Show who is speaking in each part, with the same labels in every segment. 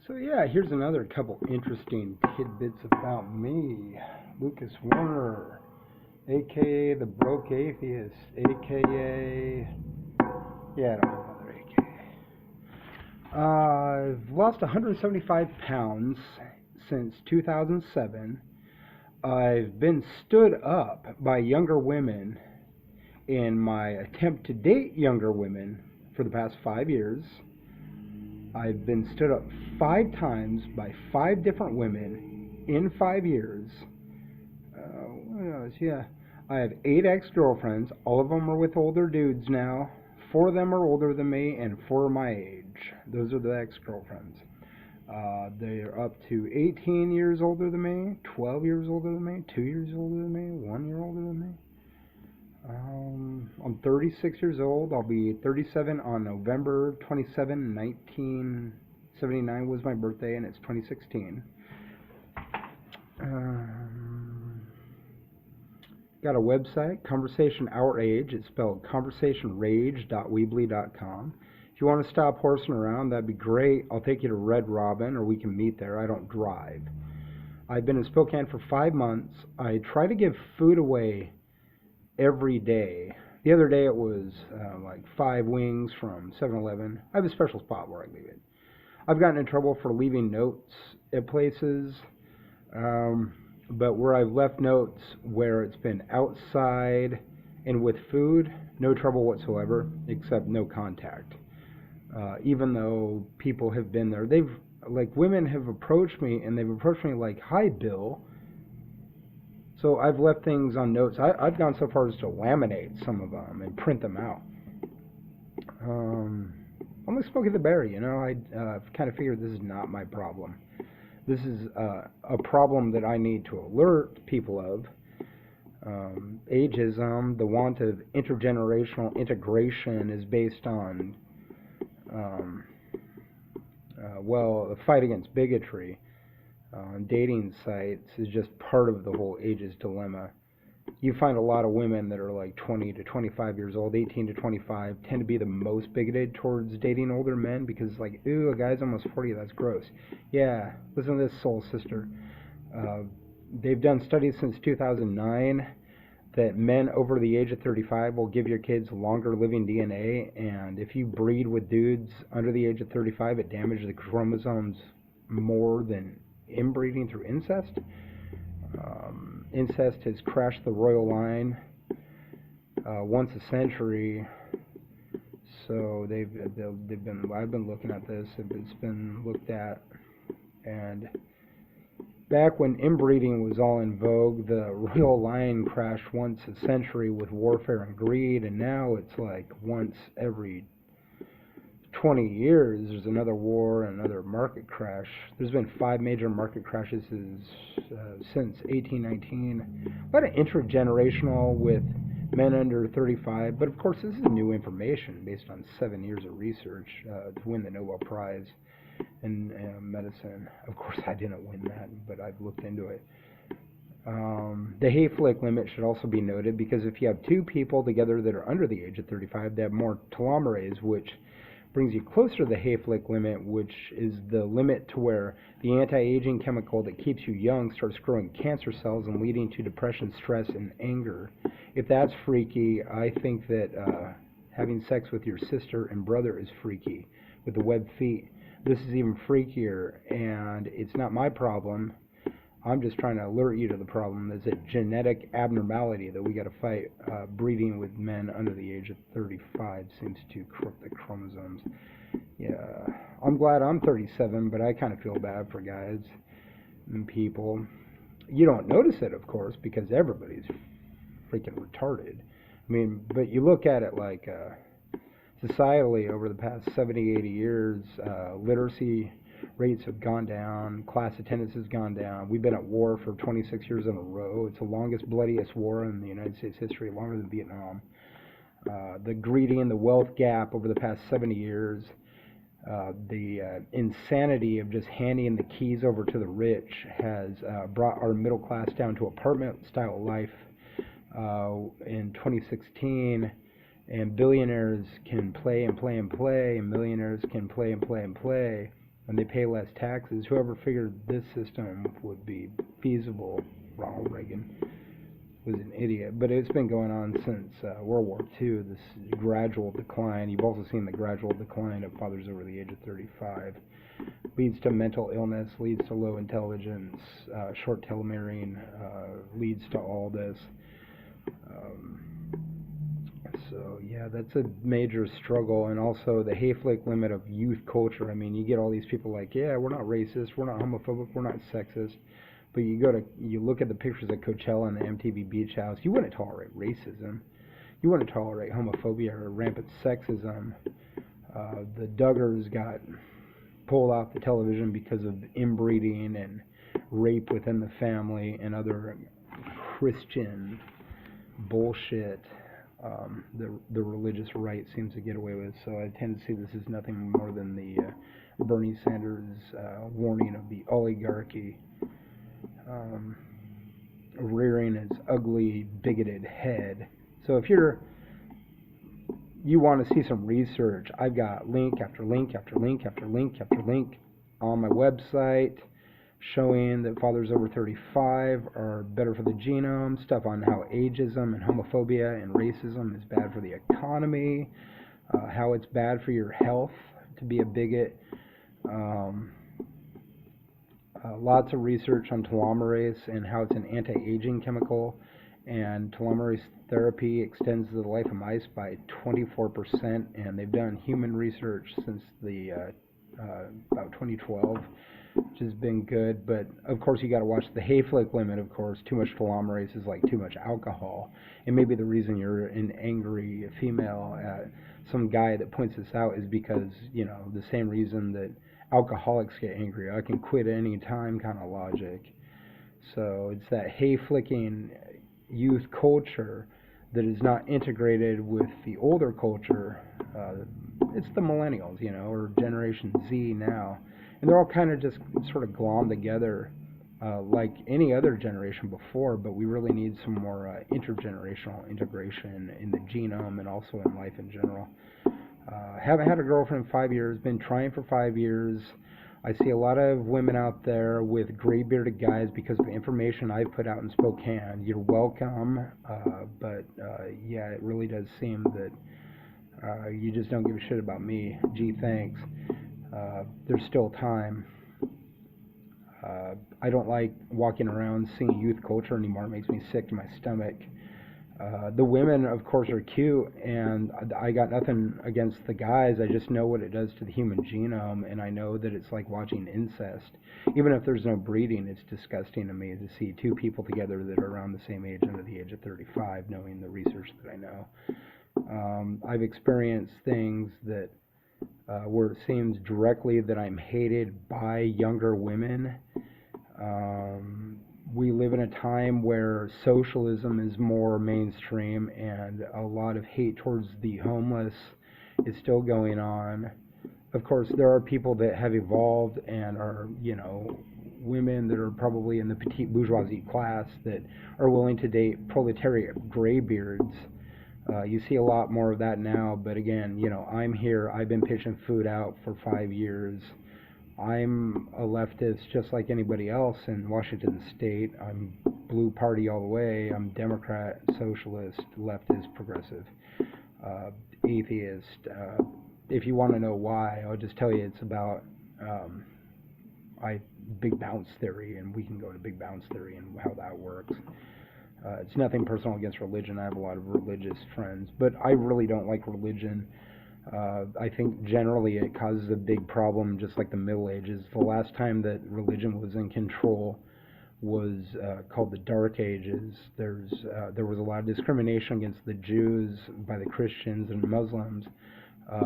Speaker 1: So yeah, here's another couple interesting tidbits about me. Lucas Werner, aka the Broke Atheist, aka yeah, I don't have another aka. I've lost 175 pounds since 2007. I've been stood up by younger women in my attempt to date younger women for the past 5 years. I've been stood up 5 times by 5 different women in 5 years. What else? Yeah. I have 8 ex-girlfriends. All of them are with older dudes now. 4 of them are older than me, and 4 are my age. Those are the ex-girlfriends. They're up to 18 years older than me, 12 years older than me, 2 years older than me, 1 year older than me. I'm 36 years old. I'll be 37 on November 27, 1979 was my birthday, and it's 2016. Got a website, Conversation Our Age. It's spelled conversationrage.weebly.com. If you want to stop horsing around, that'd be great. I'll take you to Red Robin, or we can meet there. I don't drive. I've been in Spokane for 5 months. I try to give food away every day. The other day it was like 5 wings from 7-Eleven. I have a special spot where I leave it. I've gotten in trouble for leaving notes at places, but where I've left notes where it's been outside and with food, no trouble whatsoever, except no contact. Even though people have been there, women have approached me, and they've approached me like, "Hi, Bill." So I've left things on notes. I've gone so far as to laminate some of them and print them out. I'm like Smokey the Bear, I've kind of figured this is not my problem. This is a problem that I need to alert people of. Ageism, the want of intergenerational integration is based on, the fight against bigotry. Dating sites is just part of the whole ageist dilemma. You find a lot of women that are like 20 to 25 years old, 18 to 25, tend to be the most bigoted towards dating older men because it's like, ooh, a guy's almost 40, that's gross. Yeah, listen to this, soul sister. They've done studies since 2009 that men over the age of 35 will give your kids longer living DNA, and if you breed with dudes under the age of 35, it damages the chromosomes more than inbreeding through incest. Incest has crashed the royal line once a century. So I've been looking at this. It's been looked at, and back when inbreeding was all in vogue, the royal line crashed once a century with warfare and greed, and now it's like once every 20 years there's another war and another market crash. There's been 5 major market crashes since 1819. A lot of intergenerational with men under 35, but of course this is new information based on 7 years of research to win the Nobel Prize in medicine. Of course I didn't win that, but I've looked into it. The Hayflick limit should also be noted, because if you have 2 people together that are under the age of 35, they have more telomerase, which brings you closer to the Hayflick limit, which is the limit to where the anti-aging chemical that keeps you young starts growing cancer cells and leading to depression, stress, and anger. If that's freaky, I think that having sex with your sister and brother is freaky with the webbed feet. This is even freakier, and it's not my problem. I'm just trying to alert you to the problem. There's a genetic abnormality that we got to fight. Breeding with men under the age of 35 seems to corrupt the chromosomes. Yeah, I'm glad I'm 37, but I kind of feel bad for guys and people. You don't notice it, of course, because everybody's freaking retarded. I mean, but you look at it like societally over the past 70, 80 years, literacy rates have gone down, class attendance has gone down. We've been at war for 26 years in a row. It's the longest, bloodiest war in the United States history, longer than Vietnam. The greedy and the wealth gap over the past 70 years, the insanity of just handing the keys over to the rich has brought our middle class down to apartment-style life in 2016, and billionaires can play and play and play, and millionaires can play and play and play. and they pay less taxes. Whoever figured this system would be feasible, Ronald Reagan, was an idiot. But it's been going on since World War II, this gradual decline. You've also seen the gradual decline of fathers over the age of 35. Leads to mental illness, leads to low intelligence, short telomerase, leads to all this. So yeah, that's a major struggle. And also the Hayflick limit of youth culture. I mean, you get all these people like, yeah, we're not racist, we're not homophobic, we're not sexist. But you look at the pictures at Coachella and the MTV Beach House, you wouldn't tolerate racism. You wouldn't tolerate homophobia or rampant sexism. The Duggars got pulled off the television because of inbreeding and rape within the family and other Christian bullshit the religious right seems to get away with. So I tend to see this as nothing more than the Bernie Sanders warning of the oligarchy rearing its ugly, bigoted head. So if you want to see some research, I've got link after link after link after link after link on my website showing that fathers over 35 are better for the genome, stuff on how ageism and homophobia and racism is bad for the economy, how it's bad for your health to be a bigot. Lots of research on telomerase and how it's an anti-aging chemical, and telomerase therapy extends the life of mice by 24%, and they've done human research since about 2012, which has been good. But of course you got to watch the Hayflick limit. Of course, too much telomerase is like too much alcohol, and maybe the reason you're an angry female at some guy that points this out is because, you know, the same reason that alcoholics get angry, I can quit at any time kind of logic. So it's that hay-flicking youth culture that is not integrated with the older culture. It's the millennials, you know, or Generation Z now. And they're all kind of just sort of glommed together like any other generation before, but we really need some more intergenerational integration in the genome and also in life in general. Haven't had a girlfriend in 5 years, been trying for 5 years. I see a lot of women out there with gray-bearded guys because of the information I've put out in Spokane. You're welcome, but yeah, it really does seem that you just don't give a shit about me. Gee, thanks. There's still time. I don't like walking around seeing youth culture anymore. It makes me sick to my stomach. The women, of course, are cute, and I got nothing against the guys. I just know what it does to the human genome, and I know that it's like watching incest. Even if there's no breeding, it's disgusting to me to see two people together that are around the same age under the age of 35, knowing the research that I know. I've experienced things that where it seems directly that I'm hated by younger women. We live in a time where socialism is more mainstream, and a lot of hate towards the homeless is still going on. Of course, there are people that have evolved and are, you know, women that are probably in the petite bourgeoisie class that are willing to date proletariat graybeards. You see a lot more of that now, but again, you know, I'm here. I've been pitching food out for 5 years. I'm a leftist just like anybody else in Washington State. I'm blue party all the way. I'm Democrat, socialist, leftist, progressive, atheist. If you want to know why, I'll just tell you it's about big bounce theory, and we can go to big bounce theory and how that works. It's nothing personal against religion. I have a lot of religious friends, but I really don't like religion. I think generally it causes a big problem, just like the Middle Ages. The last time that religion was in control was called the Dark Ages. There was a lot of discrimination against the Jews by the Christians and Muslims,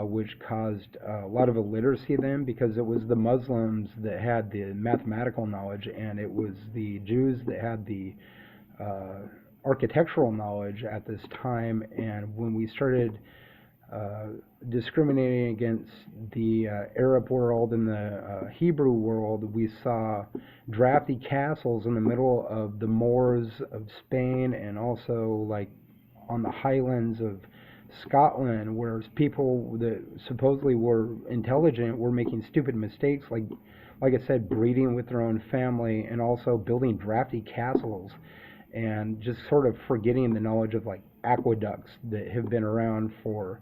Speaker 1: which caused a lot of illiteracy then, because it was the Muslims that had the mathematical knowledge, and it was the Jews that had the architectural knowledge at this time. And when we started discriminating against the Arab world and the Hebrew world, we saw drafty castles in the middle of the moors of Spain, and also like on the highlands of Scotland, where people that supposedly were intelligent were making stupid mistakes, like I said, breeding with their own family and also building drafty castles, and just sort of forgetting the knowledge of like aqueducts that have been around for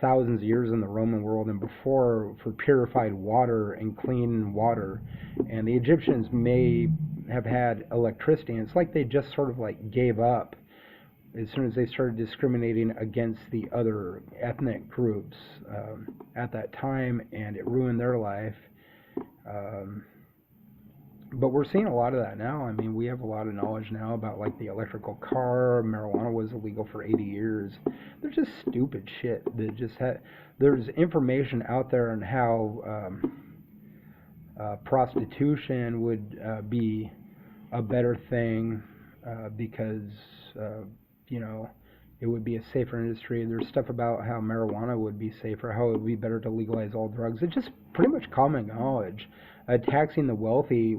Speaker 1: thousands of years in the Roman world and before, for purified water and clean water. And the Egyptians may have had electricity, and it's like they just sort of like gave up as soon as they started discriminating against the other ethnic groups at that time, and it ruined their life. Um, but we're seeing a lot of that now. I mean, we have a lot of knowledge now about like the electrical car. Marijuana was illegal for 80 years. They're just stupid shit. That just there's information out there on how prostitution would be a better thing because you know, it would be a safer industry. There's stuff about how marijuana would be safer, how it would be better to legalize all drugs. It's just pretty much common knowledge. Taxing the wealthy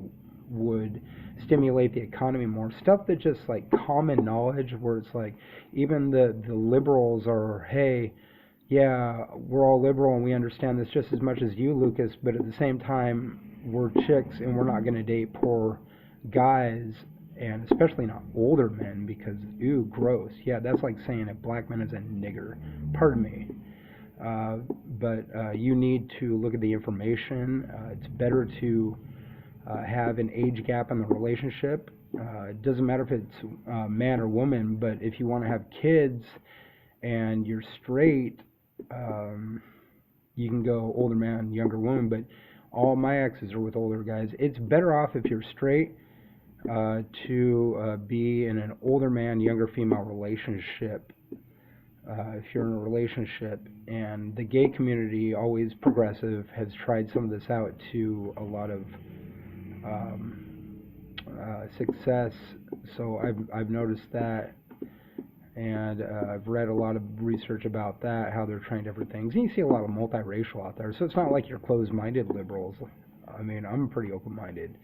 Speaker 1: would stimulate the economy more. Stuff that just like common knowledge, where it's like even the liberals are, hey, yeah, we're all liberal and we understand this just as much as you, Lucas, but at the same time, we're chicks and we're not going to date poor guys, and especially not older men, because, ew, gross. Yeah, that's like saying a black man is a nigger. Pardon me. But you need to look at the information. It's better to have an age gap in the relationship. It doesn't matter if it's man or woman, but if you want to have kids and you're straight, you can go older man, younger woman, but all my exes are with older guys. It's better off if you're straight to be in an older man, younger female relationship. If you're in a relationship, and the gay community, always progressive, has tried some of this out to a lot of success. So I've noticed that, and I've read a lot of research about that, how they're trying different things. And you see a lot of multiracial out there, so it's not like you're closed-minded liberals. I mean, I'm a pretty open-minded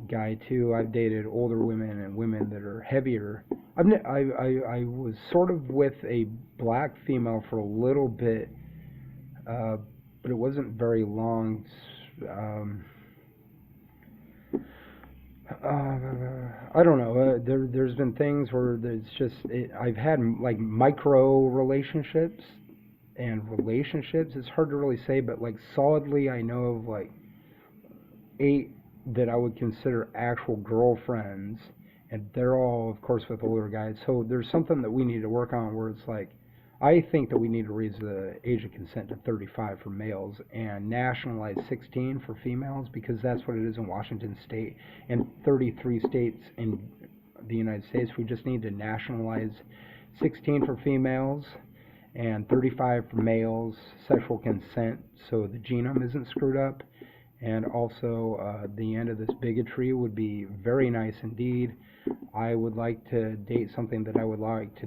Speaker 1: guy too. I've dated older women and women that are heavier. I was sort of with a black female for a little bit, but it wasn't very long. I don't know. There's been things where it's just I've had like micro relationships and relationships. It's hard to really say, but like solidly, I know of like 8 that I would consider actual girlfriends, and they're all, of course, with older guys. So there's something that we need to work on, where it's like, I think that we need to raise the age of consent to 35 for males and nationalize 16 for females, because that's what it is in Washington State and 33 states in the United States. We just need to nationalize 16 for females and 35 for males, sexual consent, so the genome isn't screwed up. And also, the end of this bigotry would be very nice indeed. I would like to date something that I would like to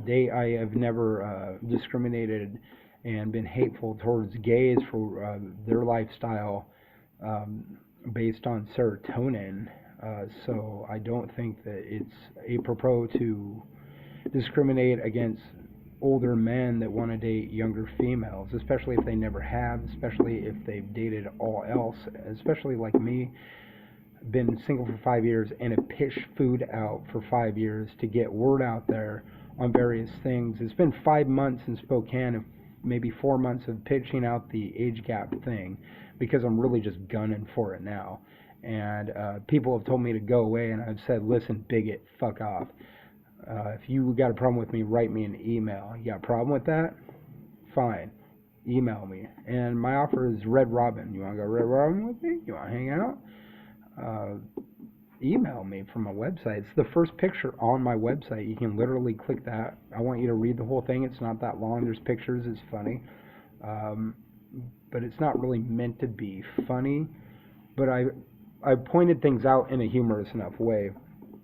Speaker 1: date. I have never discriminated and been hateful towards gays for their lifestyle based on serotonin. So I don't think that it's apropos to discriminate against older men that want to date younger females, especially if they never have, especially if they've dated all else, especially like me, been single for 5 years and have pitched food out for 5 years to get word out there on various things. It's been 5 months in Spokane, and maybe 4 months of pitching out the age gap thing, because I'm really just gunning for it now. And people have told me to go away, and I've said, listen, bigot, fuck off. If you got a problem with me, write me an email. You got a problem with that? Fine. Email me. And my offer is Red Robin. You want to go Red Robin with me? You want to hang out? Email me from my website. It's the first picture on my website. You can literally click that. I want you to read the whole thing. It's not that long. There's pictures. It's funny. But it's not really meant to be funny. But I pointed things out in a humorous enough way.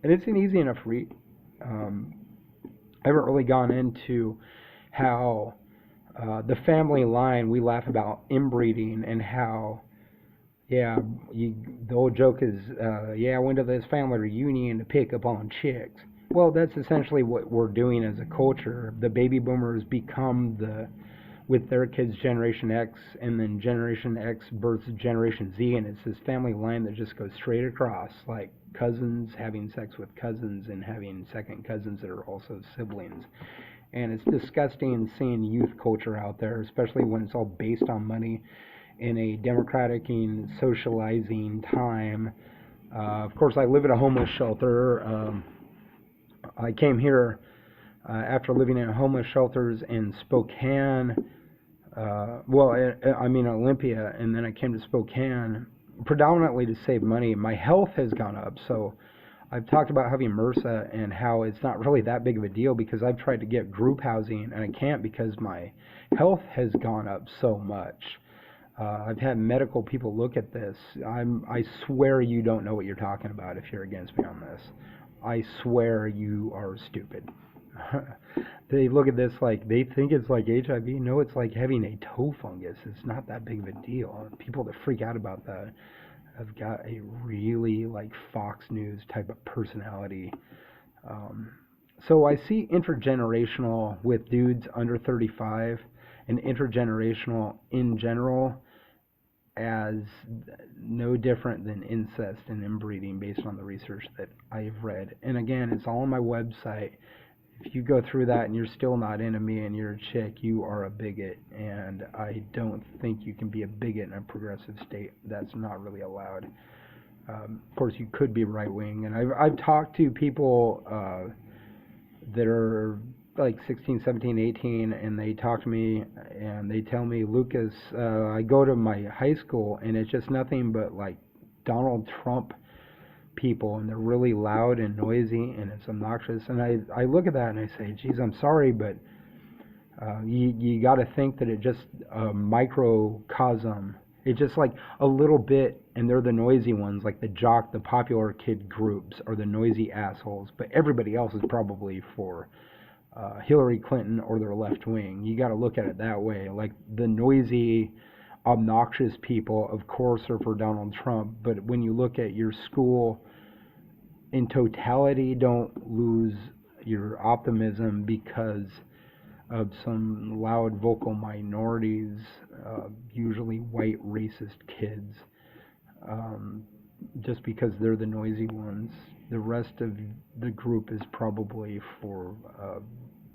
Speaker 1: And it's an easy enough read. I haven't really gone into how the family line, we laugh about inbreeding, and how, yeah, the old joke is, yeah, I went to this family reunion to pick up on chicks. Well, that's essentially what we're doing as a culture. The baby boomers become with their kids Generation X, and then Generation X births Generation Z, and it's this family line that just goes straight across, like cousins having sex with cousins and having second cousins that are also siblings. And it's disgusting seeing youth culture out there, especially when it's all based on money in a democratic and socializing time. Of course, I live at a homeless shelter. I came here after living in homeless shelters in Spokane. I mean Olympia, and then I came to Spokane predominantly to save money. My health has gone up, so I've talked about having MRSA and how it's not really that big of a deal because I've tried to get group housing and I can't because my health has gone up so much. I've had medical people look at this. I swear you don't know what you're talking about if you're against me on this. I swear you are stupid. They look at this like they think it's like HIV. No, it's like having a toe fungus. It's not that big of a deal. People that freak out about that have got a really like Fox News type of personality. So I see intergenerational with dudes under 35 and intergenerational in general as no different than incest and inbreeding based on the research that I've read. And again, it's all on my website. If you go through that and you're still not into me and you're a chick, you are a bigot. And I don't think you can be a bigot in a progressive state. That's not really allowed. Of course, you could be right wing. And I've talked to people that are like 16, 17, 18, and they talk to me and they tell me, Lucas, I go to my high school and it's just nothing but like Donald Trump people, and they're really loud and noisy and it's obnoxious. And I look at that and I say, geez, I'm sorry, but you got to think that it just a microcosm. It's just like a little bit, and they're the noisy ones, like the jock, the popular kid groups are the noisy assholes, but everybody else is probably for Hillary Clinton or their left wing. You got to look at it that way. Like the noisy, obnoxious people, of course, are for Donald Trump. But when you look at your school in totality, don't lose your optimism because of some loud vocal minorities, usually white racist kids, just because they're the noisy ones. The rest of the group is probably for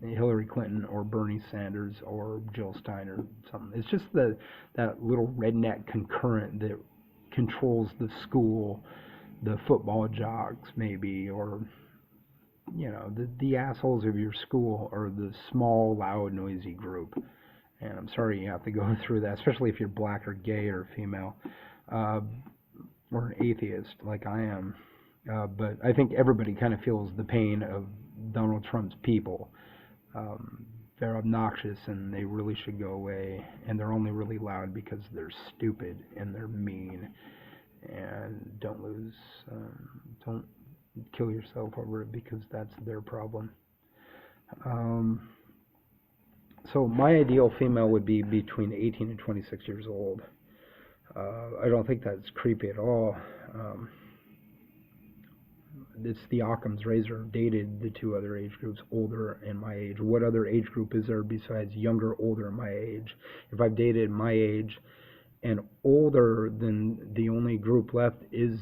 Speaker 1: Hillary Clinton or Bernie Sanders or Jill Stein or something. It's just that little redneck concurrent that controls the school, the football jocks maybe, or the assholes of your school are the small, loud, noisy group. And I'm sorry you have to go through that, especially if you're black or gay or female, or an atheist like I am. But I think everybody kind of feels the pain of Donald Trump's people. They're obnoxious and they really should go away. And they're only really loud because they're stupid and they're mean. And don't kill yourself over it because that's their problem. So my ideal female would be between 18 and 26 years old. I don't think that's creepy at all. It's the Occam's razor dated the two other age groups, older and my age. What other age group is there besides younger, older, my age? If I've dated my age and older, then the only group left is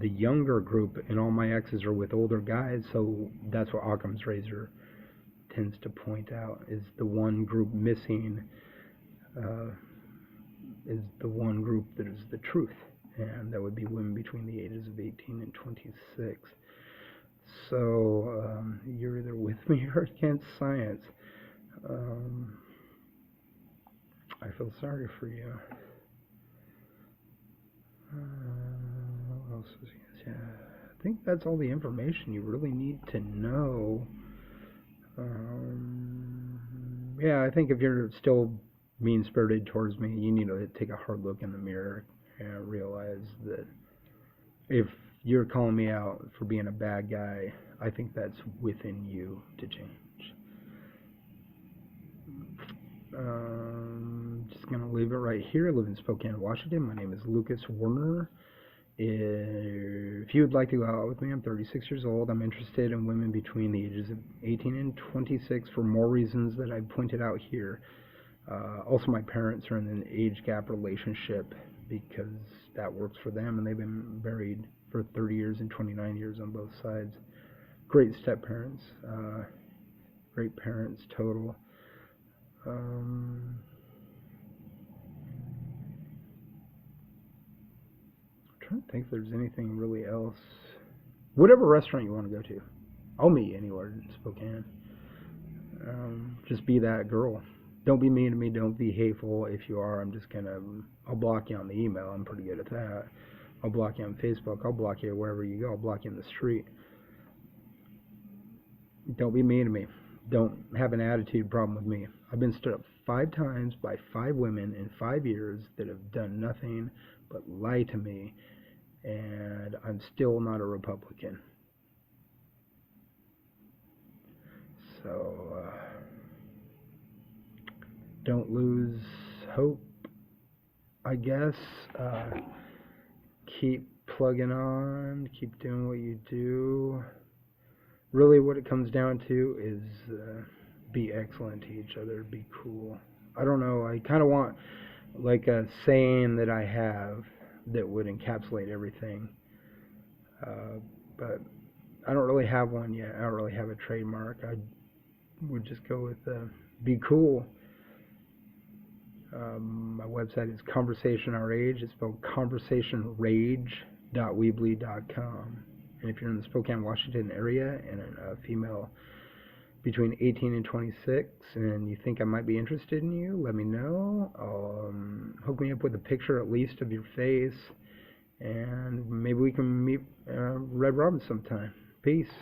Speaker 1: the younger group, and all my exes are with older guys, so that's what Occam's razor tends to point out, is the one group missing is the one group that is the truth, and that would be women between the ages of 18 and 26. So you're either with me or against science. I feel sorry for you. What else is yeah, I think that's all the information you really need to know. Yeah, I think if you're still mean-spirited towards me, you need to take a hard look in the mirror and realize that if you're calling me out for being a bad guy, I think that's within you to change. Just going to leave it right here. I live in Spokane, Washington. My name is Lucas Werner, If you would like to go out with me, I'm 36 years old. I'm interested in women between the ages of 18 and 26 for more reasons that I've pointed out here. Also, my parents are in an age gap relationship because that works for them, and they've been married for 30 years and 29 years on both sides. Great step-parents, great parents total. I'm trying to think if there's anything really else. Whatever restaurant you want to go to, I'll meet you anywhere in Spokane. Just be that girl. Don't be mean to me. Don't be hateful. If you are, I'll block you on the email. I'm pretty good at that. I'll block you on Facebook. I'll block you wherever you go. I'll block you in the street. Don't be mean to me. Don't have an attitude problem with me. I've been stood up 5 times by 5 women in 5 years that have done nothing but lie to me, and I'm still not a Republican. So, don't lose hope, I guess. Keep plugging on, keep doing what you do. Really what it comes down to is be excellent to each other, be cool. I don't know, I kind of want like a saying that I have that would encapsulate everything. But I don't really have one yet. I don't really have a trademark. I would just go with be cool. My website is Conversation Our Age. It's spelled conversationrage.weebly.com. And if you're in the Spokane, Washington area and a female between 18 and 26 and you think I might be interested in you, let me know. Hook me up with a picture at least of your face, and maybe we can meet Red Robin sometime. Peace.